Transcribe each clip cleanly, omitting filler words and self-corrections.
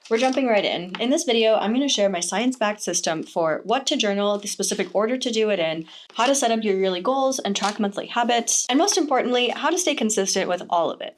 We're jumping right in. In this video, I'm going to share my science-backed system for what to journal, the specific order to do it in, how to set up your yearly goals and track monthly habits, and most importantly, how to stay consistent with all of it.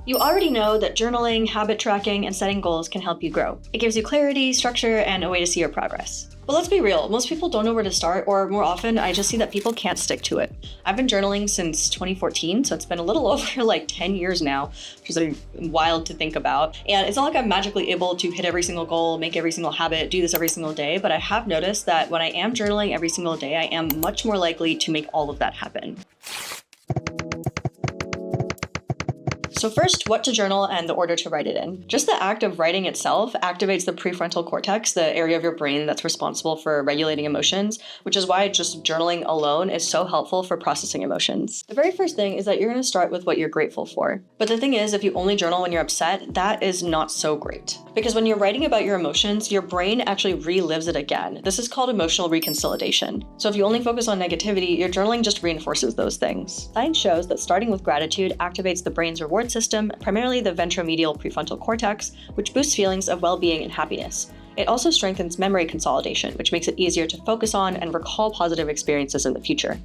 You already know that journaling, habit tracking, and setting goals can help you grow. It gives you clarity, structure, and a way to see your progress. But let's be real, most people don't know where to start, or more often, I just see that people can't stick to it. I've been journaling since 2014, so it's been a little over like 10 years now, which is wild to think about. And it's not like I'm magically able to hit every single goal, make every single habit, do this every single day, but I have noticed that when I am journaling every single day, I am much more likely to make all of that happen. So first, what to journal and the order to write it in. Just the act of writing itself activates the prefrontal cortex, the area of your brain that's responsible for regulating emotions, which is why just journaling alone is so helpful for processing emotions. The very first thing is that you're going to start with what you're grateful for. But the thing is, if you only journal when you're upset, that is not so great. Because when you're writing about your emotions, your brain actually relives it again. This is called emotional reconsolidation. So if you only focus on negativity, your journaling just reinforces those things. Science shows that starting with gratitude activates the brain's reward system, primarily the ventromedial prefrontal cortex, which boosts feelings of well-being and happiness. It also strengthens memory consolidation, which makes it easier to focus on and recall positive experiences in the future.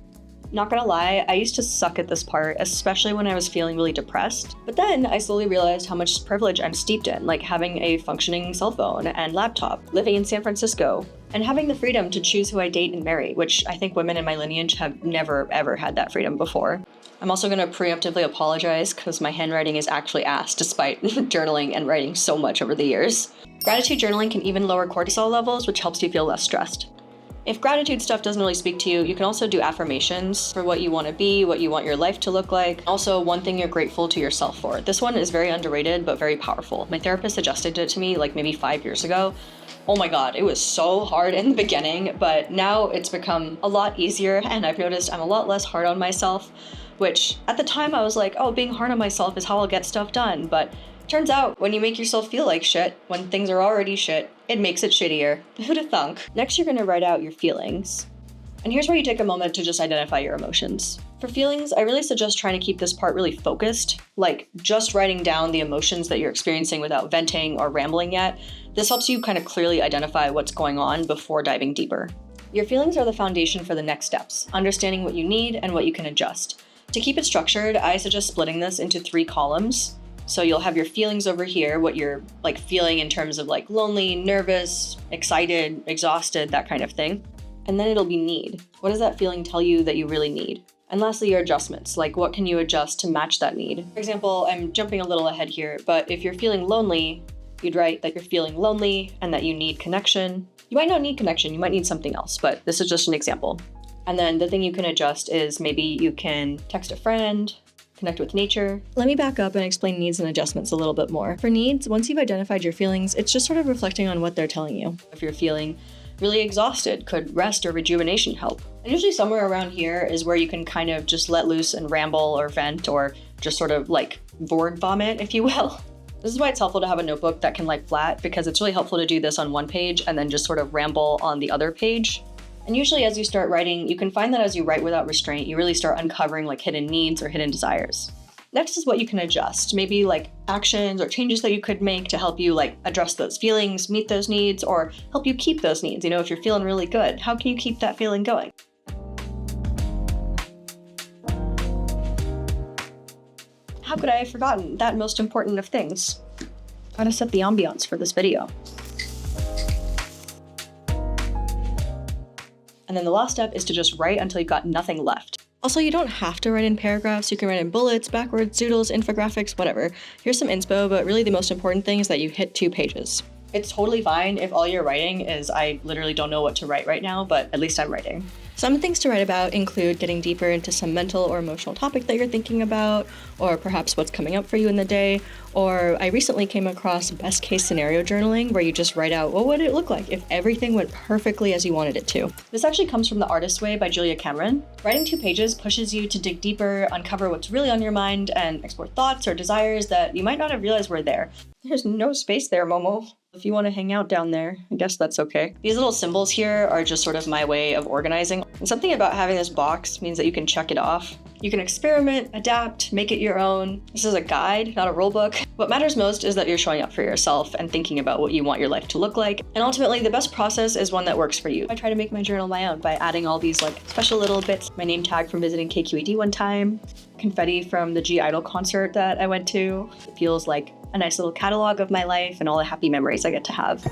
Not gonna lie, I used to suck at this part, especially when I was feeling really depressed. But then I slowly realized how much privilege I'm steeped in, like having a functioning cell phone and laptop, living in San Francisco, and having the freedom to choose who I date and marry, which I think women in my lineage have never ever had that freedom before. I'm also gonna preemptively apologize because my handwriting is actually ass despite journaling and writing so much over the years. Gratitude journaling can even lower cortisol levels, which helps you feel less stressed. If gratitude stuff doesn't really speak to you, you can also do affirmations for what you want to be, what you want your life to look like. Also, one thing you're grateful to yourself for. This one is very underrated, but very powerful. My therapist suggested it to me like maybe 5 years ago. Oh my God, it was so hard in the beginning, but now it's become a lot easier and I've noticed I'm a lot less hard on myself, which at the time I was like, oh, being hard on myself is how I'll get stuff done. But turns out when you make yourself feel like shit, when things are already shit, it makes it shittier. Who'd have thunk? Next, you're gonna write out your feelings. And here's where you take a moment to just identify your emotions. For feelings, I really suggest trying to keep this part really focused, like just writing down the emotions that you're experiencing without venting or rambling yet. This helps you kind of clearly identify what's going on before diving deeper. Your feelings are the foundation for the next steps, understanding what you need and what you can adjust. To keep it structured, I suggest splitting this into 3 columns. So you'll have your feelings over here, what you're like feeling in terms of like lonely, nervous, excited, exhausted, that kind of thing. And then it'll be need. What does that feeling tell you that you really need? And lastly, your adjustments, like what can you adjust to match that need? For example, I'm jumping a little ahead here, but if you're feeling lonely, you'd write that you're feeling lonely and that you need connection. You might not need connection, you might need something else, but this is just an example. And then the thing you can adjust is maybe you can text a friend, connect with nature. Let me back up and explain needs and adjustments a little bit more. For needs, once you've identified your feelings, it's just sort of reflecting on what they're telling you. If you're feeling really exhausted, could rest or rejuvenation help? And usually somewhere around here is where you can kind of just let loose and ramble or vent or just sort of like word vomit, if you will. This is why it's helpful to have a notebook that can lie flat, because it's really helpful to do this on one page and then just sort of ramble on the other page. And usually as you start writing, you can find that as you write without restraint, you really start uncovering like hidden needs or hidden desires. Next is what you can adjust, maybe like actions or changes that you could make to help you like address those feelings, meet those needs, or help you keep those needs. You know, if you're feeling really good, how can you keep that feeling going? How could I have forgotten that most important of things? Gotta set the ambiance for this video. And then the last step is to just write until you've got nothing left. Also, you don't have to write in paragraphs. You can write in bullets, backwards, doodles, infographics, whatever. Here's some inspo, but really the most important thing is that you hit 2 pages. It's totally fine if all you're writing is, I literally don't know what to write right now, but at least I'm writing. Some things to write about include getting deeper into some mental or emotional topic that you're thinking about, or perhaps what's coming up for you in the day. Or I recently came across best case scenario journaling, where you just write out, what would it look like if everything went perfectly as you wanted it to? This actually comes from The Artist's Way by Julia Cameron. Writing 2 pages pushes you to dig deeper, uncover what's really on your mind, and explore thoughts or desires that you might not have realized were there. There's no space there, Momo. If you want to hang out down there, I guess that's okay. These little symbols here are just sort of my way of organizing. And something about having this box means that you can check it off. You can experiment, adapt, make it your own. This is a guide, not a rule book. What matters most is that you're showing up for yourself and thinking about what you want your life to look like. And ultimately, the best process is one that works for you. I try to make my journal my own by adding all these like special little bits. My name tag from visiting KQED one time, confetti from the G Idol concert that I went to. It feels like a nice little catalog of my life and all the happy memories I get to have.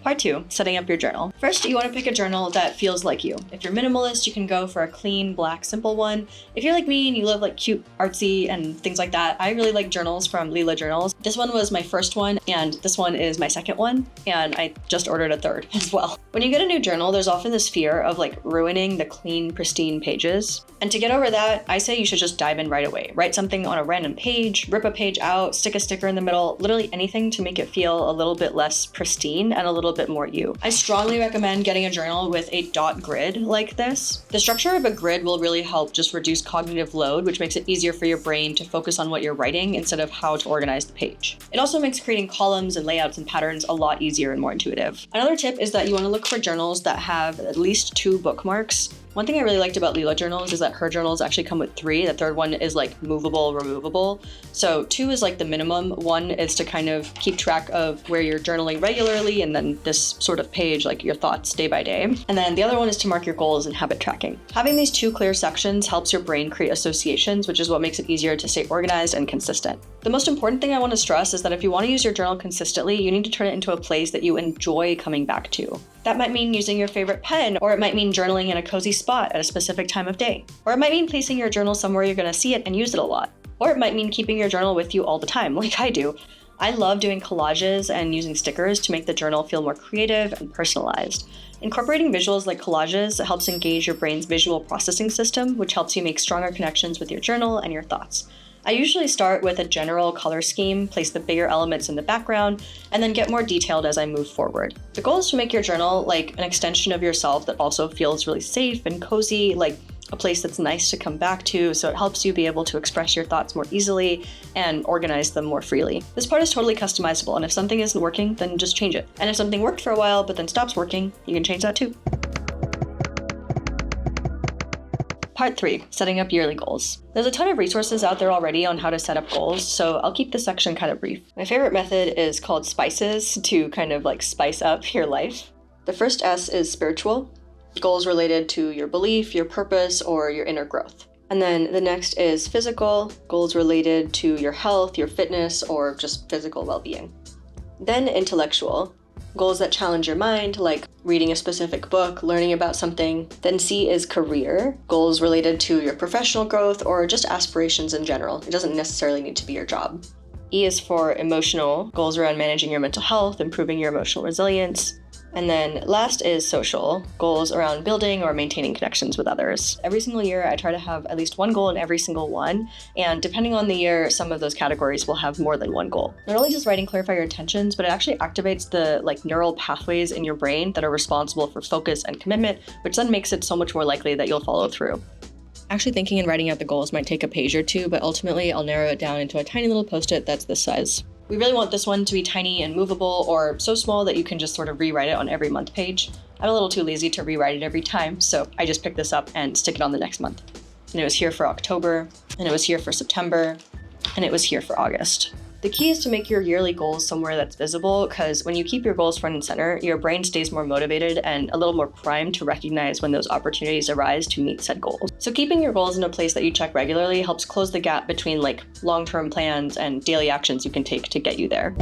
Part 2, setting up your journal. First, you want to pick a journal that feels like you. If you're minimalist, you can go for a clean, black, simple one. If you're like me and you love like cute, artsy, and things like that, I really like journals from Lila Journals. This one was my first one, and this one is my second one, and I just ordered a third as well. When you get a new journal, there's often this fear of like ruining the clean, pristine pages. And to get over that, I say you should just dive in right away. Write something on a random page, rip a page out, stick a sticker in the middle, literally anything to make it feel a little bit less pristine and a little bit more you. I strongly recommend getting a journal with a dot grid like this. The structure of a grid will really help just reduce cognitive load, which makes it easier for your brain to focus on what you're writing instead of how to organize the page. It also makes creating columns and layouts and patterns a lot easier and more intuitive. Another tip is that you want to look for journals that have at least 2 bookmarks. One thing I really liked about Lila Journals is that her journals actually come with 3. The third one is like movable, removable. So 2 is like the minimum. 1 is to kind of keep track of where you're journaling regularly, and then this sort of page, like your thoughts day by day. And then the other one is to mark your goals and habit tracking. Having these 2 clear sections helps your brain create associations, which is what makes it easier to stay organized and consistent. The most important thing I want to stress is that if you want to use your journal consistently, you need to turn it into a place that you enjoy coming back to. That might mean using your favorite pen, or it might mean journaling in a cozy spot at a specific time of day. Or it might mean placing your journal somewhere you're going to see it and use it a lot. Or it might mean keeping your journal with you all the time, like I do. I love doing collages and using stickers to make the journal feel more creative and personalized. Incorporating visuals like collages helps engage your brain's visual processing system, which helps you make stronger connections with your journal and your thoughts. I usually start with a general color scheme, place the bigger elements in the background, and then get more detailed as I move forward. The goal is to make your journal like an extension of yourself that also feels really safe and cozy, like a place that's nice to come back to, so it helps you be able to express your thoughts more easily and organize them more freely. This part is totally customizable, and if something isn't working, then just change it. And if something worked for a while but then stops working, you can change that too. Part 3, setting up yearly goals. There's a ton of resources out there already on how to set up goals, so I'll keep this section kind of brief. My favorite method is called spices to kind of like spice up your life. The first S is spiritual, goals related to your belief, your purpose, or your inner growth. And then the next is physical, goals related to your health, your fitness, or just physical well-being. Then intellectual, goals that challenge your mind, like reading a specific book, learning about something. Then C is career, goals related to your professional growth or just aspirations in general. It doesn't necessarily need to be your job. E is for emotional, goals around managing your mental health, improving your emotional resilience. And then last is social, goals around building or maintaining connections with others. Every single year, I try to have at least one goal in every single one. And depending on the year, some of those categories will have more than one goal. Not only does writing clarify your intentions, but it actually activates the neural pathways in your brain that are responsible for focus and commitment, which then makes it so much more likely that you'll follow through. Actually thinking and writing out the goals might take a page or 2, but ultimately I'll narrow it down into a tiny little post-it that's this size. We really want this one to be tiny and movable, or so small that you can just sort of rewrite it on every month page. I'm a little too lazy to rewrite it every time, so I just pick this up and stick it on the next month. And it was here for October, and it was here for September, and it was here for August. The key is to make your yearly goals somewhere that's visible, because when you keep your goals front and center, your brain stays more motivated and a little more primed to recognize when those opportunities arise to meet said goals. So keeping your goals in a place that you check regularly helps close the gap between long-term plans and daily actions you can take to get you there.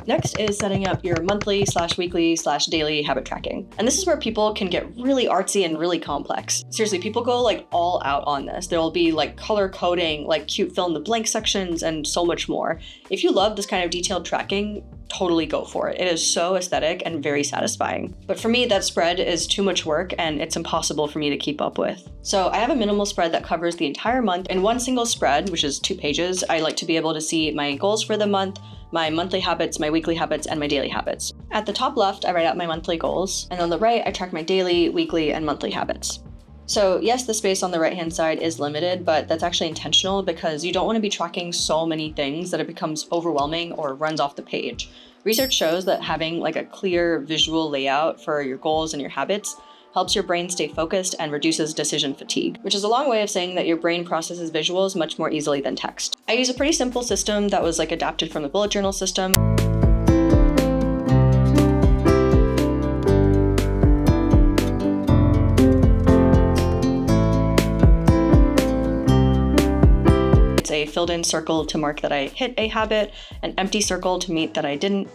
Next is setting up your monthly/weekly/daily habit tracking. And this is where people can get really artsy and really complex. Seriously, people go all out on this. There'll be color coding, cute fill in the blank sections, and so much more. If you love this kind of detailed tracking, totally go for it. It is so aesthetic and very satisfying. But for me, that spread is too much work and it's impossible for me to keep up with. So I have a minimal spread that covers the entire month. In one single spread, which is 2 pages, I like to be able to see my goals for the month, my monthly habits, my weekly habits, and my daily habits. At the top left, I write out my monthly goals, and on the right, I track my daily, weekly, and monthly habits. So yes, the space on the right-hand side is limited, but that's actually intentional because you don't want to be tracking so many things that it becomes overwhelming or runs off the page. Research shows that having like a clear visual layout for your goals and your habits helps your brain stay focused and reduces decision fatigue, which is a long way of saying that your brain processes visuals much more easily than text. I use a pretty simple system that was like adapted from the bullet journal system. A filled-in circle to mark that I hit a habit, an empty circle to mean that I didn't.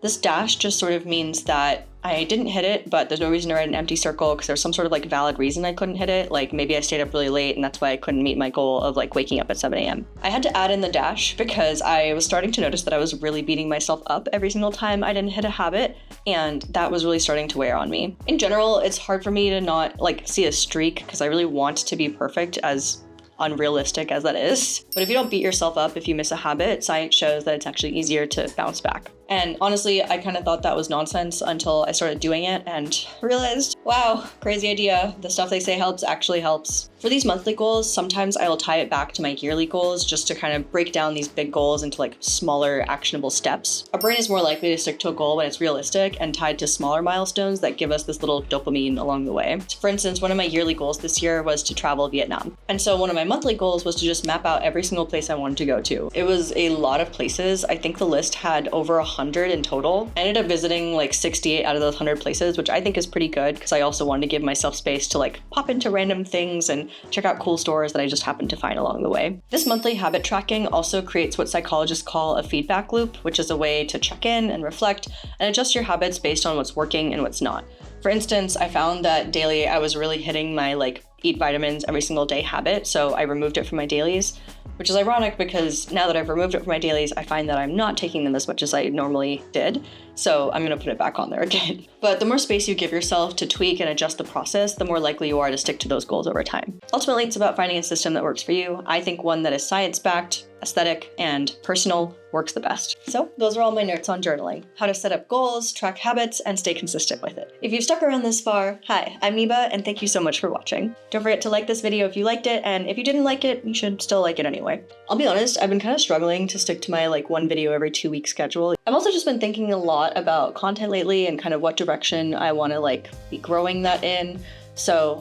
This dash just sort of means that I didn't hit it, but there's no reason to write an empty circle because there's some sort of like valid reason I couldn't hit it. Like maybe I stayed up really late and that's why I couldn't meet my goal of like waking up at 7 a.m. I had to add in the dash because I was starting to notice that I was really beating myself up every single time I didn't hit a habit, and that was really starting to wear on me. In general, it's hard for me to not like see a streak because I really want to be perfect, as unrealistic as that is. But if you don't beat yourself up if you miss a habit, science shows that it's actually easier to bounce back. And honestly, I kind of thought that was nonsense until I started doing it and realized, wow, crazy idea. The stuff they say helps actually helps. For these monthly goals, sometimes I will tie it back to my yearly goals just to kind of break down these big goals into like smaller actionable steps. Our brain is more likely to stick to a goal when it's realistic and tied to smaller milestones that give us this little dopamine along the way. So for instance, one of my yearly goals this year was to travel Vietnam. And so one of my monthly goals was to just map out every single place I wanted to go to. It was a lot of places. I think the list had over 100 in total. I ended up visiting like 68 out of those 100 places, which I think is pretty good because I also wanted to give myself space to like pop into random things and check out cool stores that I just happened to find along the way. This monthly habit tracking also creates what psychologists call a feedback loop, which is a way to check in and reflect and adjust your habits based on what's working and what's not. For instance, I found that daily I was really hitting my like eat vitamins every single day habit, so I removed it from my dailies, which is ironic because now that I've removed it from my dailies, I find that I'm not taking them as much as I normally did. So I'm gonna put it back on there again. But the more space you give yourself to tweak and adjust the process, the more likely you are to stick to those goals over time. Ultimately, it's about finding a system that works for you. I think one that is science-backed, aesthetic, and personal works the best. So those are all my notes on journaling: how to set up goals, track habits, and stay consistent with it. If you've stuck around this far, hi, I'm Niba, and thank you so much for watching. Don't forget to like this video if you liked it, and if you didn't like it, you should still like it anyway. I'll be honest, I've been kind of struggling to stick to my like one video every 2 week schedule. I've also just been thinking a lot about content lately and kind of what direction I want to like be growing that in. So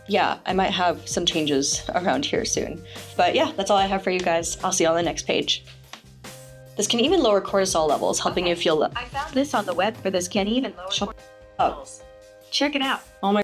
yeah, I might have some changes around here soon. But yeah, that's all I have for you guys. I'll see you on the next page. This can even lower cortisol levels, helping you feel. I found this on the web for this can even lower cortisol levels. Check it out. Oh my